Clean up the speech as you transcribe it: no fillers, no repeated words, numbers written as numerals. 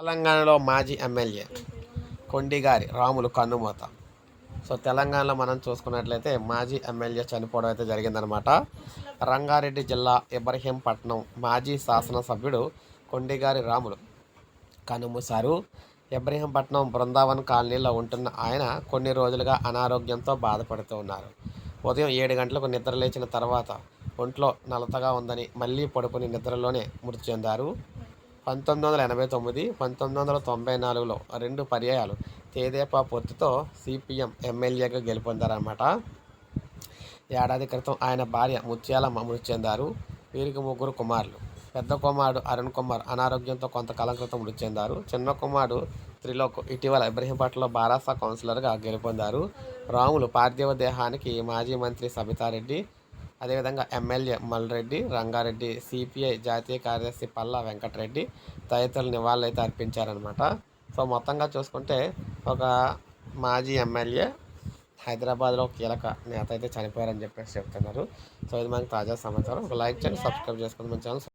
తెలంగాణలో మాజీ MLA కొండిగారి Ramulu కన్నుమూత. So తెలంగాణలో మనం చూసుకున్నట్లయితే మాజీ ఎమ్మెల్యే చనిపోవడం అయితే జరిగిందనమాట. రంగారెడ్డి జిల్లా ఇబ్రహీంపట్నం మాజీ శాసనసభ్యుడు కొండిగారి రాములు కన్నుమూశారు. ఇబ్రహీంపట్నం బృందావన్ కాలనీలో ఉంటున్న ఆయన కొన్ని రోజులుగా అనారోగ్యంతో బాధపడుతూ ఉన్నారు. ఉదయం 7 గంటలకు నిద్ర లేచిన తర్వాత ఒంట్లో నలతగా ఉందని మళ్ళీ పడుకుని నిద్రలోనే మృతి చెందారు. 1989, 1994లో 2 పర్యాయాలు తెదేపా పొత్తుతో సిపిఎం ఎమ్మెల్యేగా గెలుపొందారన్నమాట. ఏడాది క్రితం ఆయన భార్య ముత్యాలమ్మ మృతి చెందారు. వీరికి 3 కుమారులు. పెద్ద కుమారుడు అరుణ్ కుమార్ అనారోగ్యంతో కొంతకాలం క్రితం మృతి చెందారు. చిన్న కుమారుడు త్రిలోక్ ఇటీవల ఇబ్రహీంపట్నంలో బారాసా కౌన్సిలర్గా గెలుపొందారు. రాములు పార్థివ దేహానికి మాజీ మంత్రి సబితారెడ్డి, అదేవిధంగా ఎమ్మెల్యే మల్రెడ్డి రంగారెడ్డి, సిపిఐ జాతీయ కార్యదర్శి పల్లా వెంకటరెడ్డి తదితరులు నివాళులైతే అర్పించారనమాట. సో మొత్తంగా చూసుకుంటే ఒక మాజీ ఎమ్మెల్యే హైదరాబాద్లో కీలక నేత అయితే చనిపోయారని చెప్పేసి చెప్తున్నారు. సో ఇది మనకి తాజా సమాచారం. ఒక లైక్ చేయండి, సబ్స్క్రైబ్ చేసుకోండి మన ఛానల్.